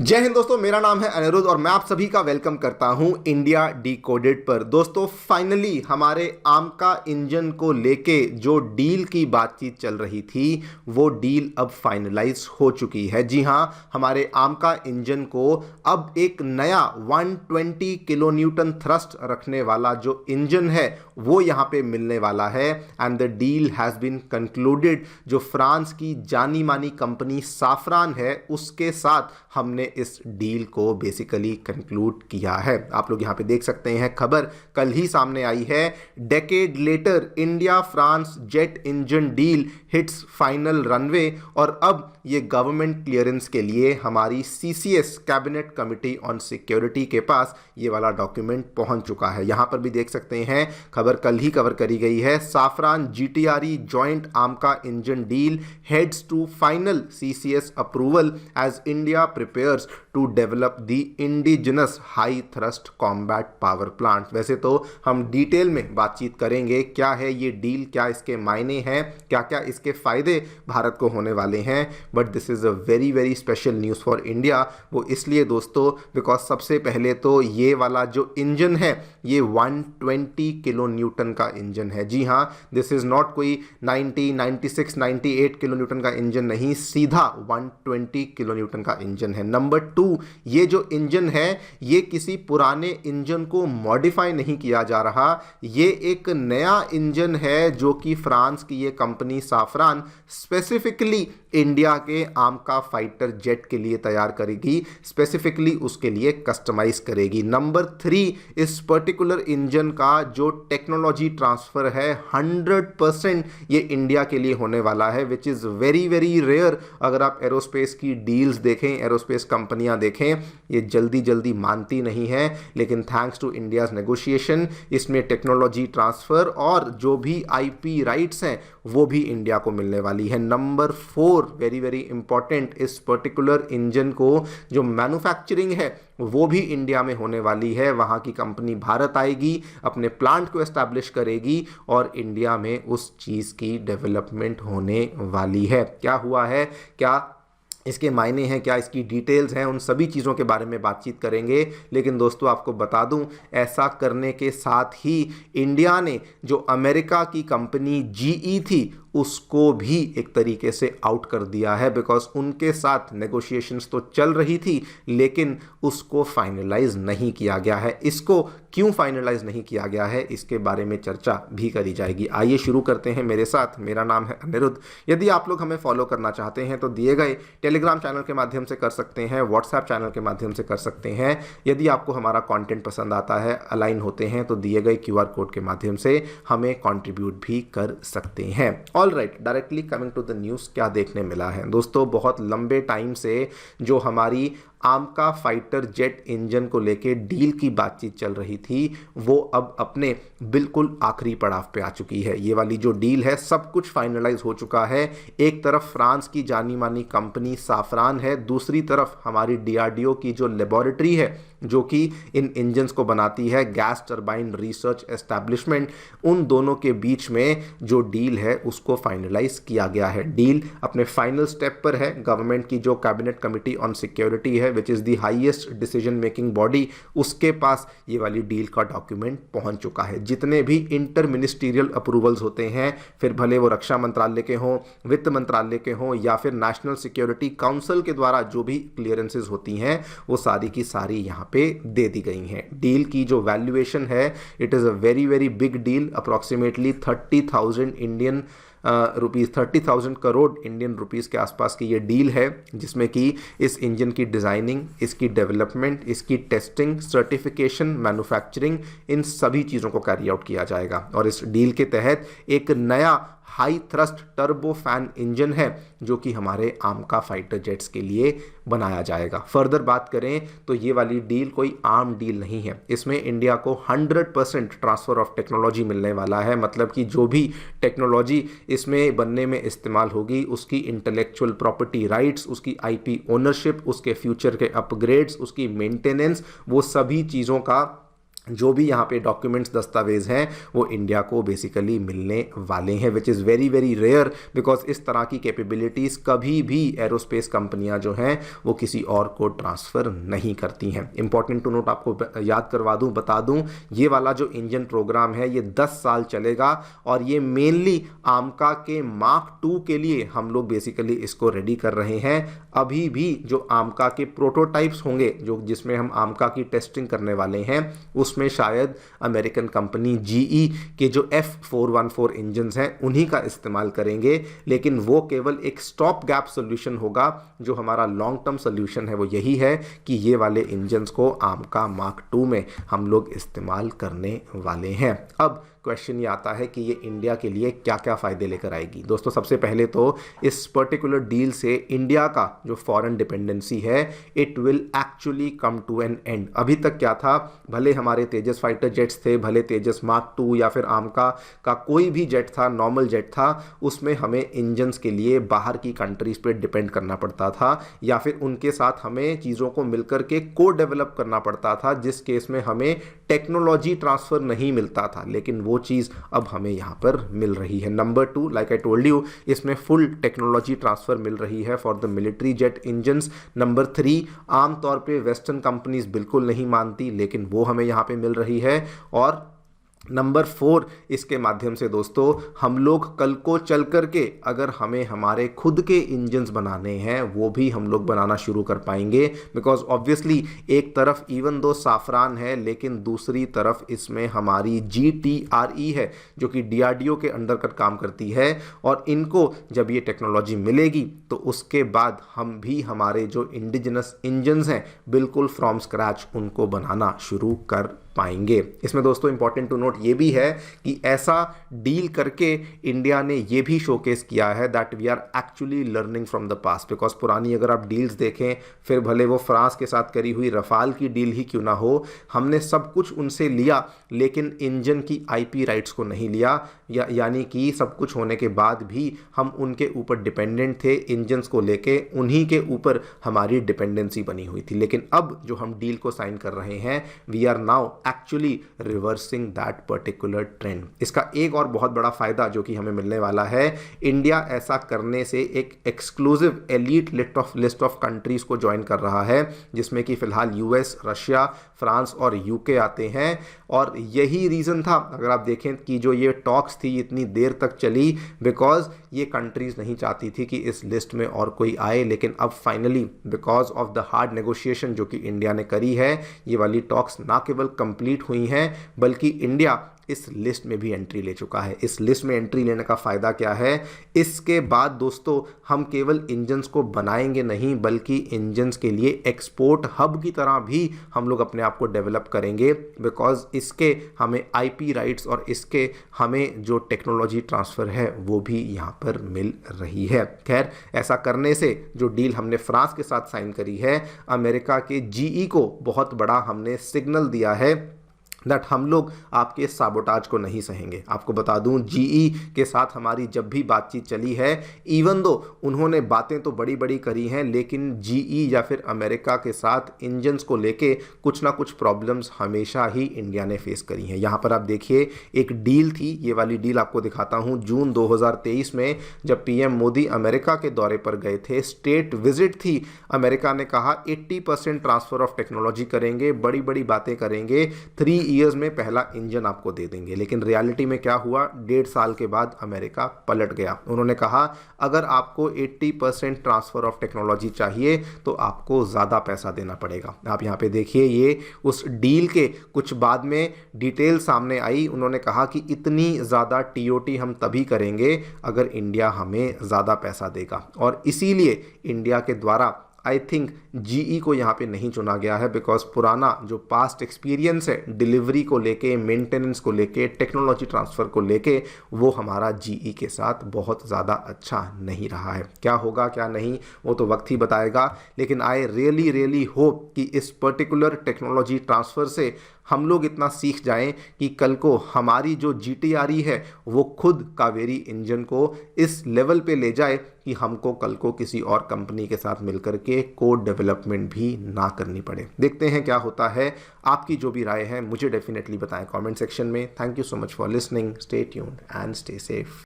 जय हिंद दोस्तों, मेरा नाम है अनिरुद्ध और मैं आप सभी का वेलकम करता हूं इंडिया डिकोडेड पर। दोस्तों फाइनली हमारे आमका इंजन को लेके जो डील की बातचीत चल रही थी वो डील अब फाइनलाइज हो चुकी है। जी हां, हमारे आमका इंजन को अब एक नया 120 किलो न्यूटन थ्रस्ट रखने वाला जो इंजन है वो यहां पे मिलने वाला है and the deal has been concluded. जो फ्रांस की जानी मानी कंपनी साफरान है उसके साथ हमने इस डील को बेसिकली कंक्लूड किया है। आप लोग यहां पे देख सकते हैं, खबर कल ही सामने आई है। Decade later India France jet engine deal hits final runway. और अब ये गवर्नमेंट क्लियरेंस के लिए हमारी CCS cabinet committee on security के पास ये वाला डॉक्यूमेंट पहुंच चुका है। यहां पर भी देख सकते हैं, खबर कल ही कवर करी गई है। Safran GTRE joint AMCA engine deal heads to final CCS approval as India prepares to develop the indigenous high thrust combat power plant. वैसे तो हम डिटेल में बातचीत करेंगे क्या है ये डील, क्या इसके मायने हैं, क्या क्या इसके फायदे भारत को होने वाले हैं, but this is a very very special news for India. वो इसलिए दोस्तों बिकॉज सबसे पहले तो ये वाला जो इंजन है ये 120 किलो न्यूटन का इंजन है। जी हाँ, दिस इज़ नॉट कोई 90, 96, 98 किलो न्यूटन का इंजन नहीं, सीधा 120 किलो न्यूटन का इंजन है। नंबर 2, ये जो इंजन है ये किसी पुराने इंजन को मॉडिफाई नहीं किया जा रहा, ये एक नया इंजन है जो कि फ्रांस की ये कंपनी साफरान स्पेसिफिकली इंडिया के आमका फाइटर जेट के लिए तैयार करेगी, स्पेसिफिकली उसके लिए कस्टमाइज करेगी। नंबर 3, इस पर्टिकुलर इंजन का जो टेक्नोलॉजी ट्रांसफर है 100% ये इंडिया के लिए होने वाला है, which is very very rare. अगर आप एरोस्पेस की डील्स देखें, एरोस्पेस कंपनियां देखें, ये जल्दी जल्दी मानती नहीं है, लेकिन थैंक्स टू इंडियाज नेगोशिएशन इसमें टेक्नोलॉजी ट्रांसफर और जो भी आईपी राइट्स हैं वो भी इंडिया को मिलने वाली है। नंबर 4, वेरी वेरी इंपॉर्टेंट, इस पर्टिकुलर इंजन को जो मैन्युफैक्चरिंग है वो भी इंडिया में होने वाली है। वहाँ की कंपनी भारत आएगी, अपने प्लांट को एस्टैब्लिश करेगी और इंडिया में उस चीज़ की डेवलपमेंट होने वाली है। क्या हुआ है, क्या इसके मायने हैं, क्या इसकी डिटेल्स हैं, उन सभी चीज़ों के बारे में बातचीत करेंगे। लेकिन दोस्तों आपको बता दूं, ऐसा करने के साथ ही इंडिया ने जो अमेरिका की कंपनी जीई थी उसको भी एक तरीके से आउट कर दिया है, बिकॉज उनके साथ नेगोशिएशंस तो चल रही थी लेकिन उसको फाइनलाइज नहीं किया गया है। इसको क्यों फाइनलाइज नहीं किया गया है इसके बारे में चर्चा भी करी जाएगी। आइए शुरू करते हैं मेरे साथ। मेरा नाम है अनिरुद्ध। यदि आप लोग हमें फॉलो करना चाहते हैं तो दिए गए टेलीग्राम चैनल के माध्यम से कर सकते हैं, व्हाट्सएप चैनल के माध्यम से कर सकते हैं। यदि आपको हमारा कंटेंट पसंद आता है, अलाइन होते हैं, तो दिए गए क्यूआर कोड के माध्यम से हमें कंट्रीब्यूट भी कर सकते हैं। All right, directly coming to the news, क्या देखने मिला है दोस्तों। बहुत लंबे टाइम से जो हमारी आमका फाइटर जेट इंजन को लेके डील की बातचीत चल रही थी वो अब अपने बिल्कुल आखिरी पड़ाव पे आ चुकी है। ये वाली जो डील है सब कुछ फाइनलाइज हो चुका है। एक तरफ फ्रांस की जानी मानी कंपनी साफरान है, दूसरी तरफ हमारी डीआरडीओ की जो लेबोरेटरी है जो कि इन इंजन्स को बनाती है, गैस टरबाइन रिसर्च एस्टैब्लिशमेंट, उन दोनों के बीच में जो डील है उसको फाइनलाइज किया गया है। डील अपने फाइनल स्टेप पर है। गवर्नमेंट की जो कैबिनेट कमिटी ऑन सिक्योरिटी है which is the highest decision making body, उसके पास ये वाली डील का डॉक्यूमेंट पहुंच चुका है। जितने भी इंटर मिनिस्टीरियल अप्रूवल्स होते हैं, फिर भले वो रक्षा मंत्रालय के हों, वित्त मंत्रालय के हों या फिर नेशनल सिक्योरिटी काउंसिल के द्वारा जो भी क्लियरेंसेज होती हैं वो सारी की सारी यहाँ पे दे दी गई हैं। डील की जो वैल्यूएशन है, it is a very very big deal, approximately 30,000 Indian rupees, 30,000 crore Indian rupees के आसपास की ये डील है, जिसमें कि इस इंजन की डिज़ाइनिंग, इसकी डेवलपमेंट, इसकी टेस्टिंग, सर्टिफिकेशन, मैन्युफैक्चरिंग, इन सभी चीज़ों को कैरी आउट किया जाएगा। और इस डील के तहत एक नया high thrust turbo fan engine है जो कि हमारे आमका फाइटर जेट्स के लिए बनाया जाएगा। फर्दर बात करें तो ये वाली डील कोई आम डील नहीं है, इसमें इंडिया को 100% ट्रांसफ़र ऑफ टेक्नोलॉजी मिलने वाला है। मतलब कि जो भी टेक्नोलॉजी इसमें बनने में इस्तेमाल होगी उसकी इंटेलेक्चुअल प्रॉपर्टी राइट्स, उसकी आईपी ओनरशिप, उसके फ्यूचर के अपग्रेड्स, उसकी मेंटेनेंस, वो सभी चीज़ों का जो भी यहाँ पे डॉक्यूमेंट्स दस्तावेज़ हैं वो इंडिया को बेसिकली मिलने वाले हैं, which is very very rare, because इस तरह की कैपेबिलिटीज़ कभी भी एरोस्पेस कंपनियां जो हैं वो किसी और को ट्रांसफ़र नहीं करती हैं। इंपॉर्टेंट टू नोट, आपको याद करवा दूं, बता दूं, ये वाला जो इंजन प्रोग्राम है ये 10 साल चलेगा और ये मेनली आमका के मार्क 2 के लिए हम लोग बेसिकली इसको रेडी कर रहे हैं। अभी भी जो आमका के प्रोटोटाइप्स होंगे, जो जिसमें हम आमका की टेस्टिंग करने वाले हैं, उसमें शायद अमेरिकन कंपनी जीई के जो F414 इंजन्स हैं उन्हीं का इस्तेमाल करेंगे, लेकिन वो केवल एक स्टॉप गैप सोल्यूशन होगा। जो हमारा लॉन्ग टर्म सोल्यूशन है वो यही है कि ये वाले इंजन्स को आमका मार्क 2 में हम लोग इस्तेमाल करने वाले हैं। अब क्वेश्चन ये आता है कि ये इंडिया के लिए क्या क्या फ़ायदे लेकर आएगी। दोस्तों, सबसे पहले तो इस पर्टिकुलर डील से इंडिया का जो फॉरेन डिपेंडेंसी है it will actually come to an end. अभी तक क्या था, भले हमारे तेजस फाइटर जेट्स थे, भले तेजस मार्क 2 या फिर आमका का कोई भी जेट था, नॉर्मल जेट था, उसमें हमें इंजन्स के लिए बाहर की कंट्रीज़ पे डिपेंड करना पड़ता था या फिर उनके साथ हमें चीज़ों को मिलकर के को डेवलप करना पड़ता था, जिस केस में हमें टेक्नोलॉजी ट्रांसफ़र नहीं मिलता था। लेकिन वो चीज़ अब हमें यहाँ पर मिल रही है। Number 2, like I told you, इसमें फुल टेक्नोलॉजी ट्रांसफ़र मिल रही है for the military jet engines. Number 3, आमतौर पे वेस्टर्न कंपनीज बिल्कुल नहीं मानती, लेकिन वो हमें यहाँ पे मिल रही है। और नंबर 4, इसके माध्यम से दोस्तों हम लोग कल को चल कर के अगर हमें हमारे खुद के इंजन्स बनाने हैं वो भी हम लोग बनाना शुरू कर पाएंगे, बिकॉज ऑब्वियसली एक तरफ इवन दो साफरान है, लेकिन दूसरी तरफ इसमें हमारी GTRE है जो कि DRDO के अंडर कर काम करती है। और इनको जब ये टेक्नोलॉजी मिलेगी तो उसके बाद हम भी हमारे जो इंडिजिनस इंजन्स हैं बिल्कुल फ्रॉम स्क्रैच उनको बनाना शुरू कर पाएंगे। इसमें दोस्तों इंपॉर्टेंट टू नोट ये भी है कि ऐसा डील करके इंडिया ने ये भी शोकेस किया है that we are actually learning from the past. Because पुरानी अगर आप डील्स देखें, फिर भले वो फ्रांस के साथ करी हुई रफाल की डील ही क्यों ना हो, हमने सब कुछ उनसे लिया लेकिन इंजन की IP राइट्स को नहीं लिया, यानी कि सब कुछ होने के बाद भी हम उनके ऊपर डिपेंडेंट थे। इंजन्स को लेके उन्हीं के ऊपर हमारी डिपेंडेंसी बनी हुई थी। लेकिन अब जो हम डील को साइन कर रहे हैं, we are now actually reversing that particular trend. इसका एक और बहुत बड़ा फायदा जो कि हमें मिलने वाला है, इंडिया ऐसा करने से एक exclusive elite list of countries को ज्वाइन कर रहा है, जिसमें कि फिलहाल US, रशिया, फ्रांस और UK आते हैं। और यही रीज़न था, अगर आप देखें कि जो ये टॉक्स थी इतनी देर तक चली, बिकॉज ये कंट्रीज़ नहीं चाहती थी कि इस लिस्ट में और कोई आए। लेकिन अब finally because of the hard negotiation जो कि इंडिया ने करी है, ये वाली टॉक्स ना केवल कंप्लीट हुई हैं बल्कि इंडिया इस लिस्ट में भी एंट्री ले चुका है। इस लिस्ट में एंट्री लेने का फ़ायदा क्या है, इसके बाद दोस्तों हम केवल इंजन्स को बनाएंगे नहीं बल्कि इंजन्स के लिए एक्सपोर्ट हब की तरह भी हम लोग अपने आप को डेवलप करेंगे, बिकॉज इसके हमें IP राइट्स और इसके हमें जो टेक्नोलॉजी ट्रांसफ़र है वो भी यहाँ पर मिल रही है। खैर, ऐसा करने से जो डील हमने फ्रांस के साथ साइन करी है, अमेरिका के GE को बहुत बड़ा हमने सिग्नल दिया है दैट हम लोग आपके साबोटाज को नहीं सहेंगे। आपको बता दूं, GE के साथ हमारी जब भी बातचीत चली है, इवन दो उन्होंने बातें तो बड़ी बड़ी करी हैं, लेकिन GE या फिर अमेरिका के साथ इंजन्स को लेके कुछ ना कुछ प्रॉब्लम्स हमेशा ही इंडिया ने फेस करी हैं। यहाँ पर आप देखिए एक डील थी, ये वाली डील आपको दिखाता हूँ। जून 2023 में जब PM मोदी अमेरिका के दौरे पर गए थे, स्टेट विजिट थी, अमेरिका ने कहा 80% ट्रांसफ़र ऑफ टेक्नोलॉजी करेंगे, बड़ी बड़ी बातें करेंगे, 3 ईयर्स में पहला इंजन आपको दे देंगे। लेकिन रियलिटी में क्या हुआ, 1.5 साल के बाद अमेरिका पलट गया। उन्होंने कहा अगर आपको 80% ट्रांसफ़र ऑफ टेक्नोलॉजी चाहिए तो आपको ज़्यादा पैसा देना पड़ेगा। आप यहाँ पे देखिए, ये उस डील के कुछ बाद में डिटेल सामने आई। उन्होंने कहा कि इतनी ज़्यादा TOT हम तभी करेंगे अगर इंडिया हमें ज़्यादा पैसा देगा। और इसीलिए इंडिया के द्वारा आई थिंक GE को यहाँ पे नहीं चुना गया है, बिकॉज पुराना जो पास्ट एक्सपीरियंस है डिलीवरी को लेके, मेंटेनेंस को लेके, टेक्नोलॉजी ट्रांसफ़र को लेके, वो हमारा GE के साथ बहुत ज़्यादा अच्छा नहीं रहा है। क्या होगा क्या नहीं वो तो वक्त ही बताएगा, लेकिन आई रियली होप कि इस पर्टिकुलर टेक्नोलॉजी ट्रांसफ़र से हम लोग इतना सीख जाएं कि कल को हमारी जो GTRE है वो खुद कावेरी इंजन को इस लेवल पे ले जाए कि हमको कल को किसी और कंपनी के साथ मिलकर के कोड डेवलपमेंट भी ना करनी पड़े। देखते हैं क्या होता है। आपकी जो भी राय है मुझे डेफिनेटली बताएं कमेंट सेक्शन में। Thank you so much for listening. Stay tuned and stay safe.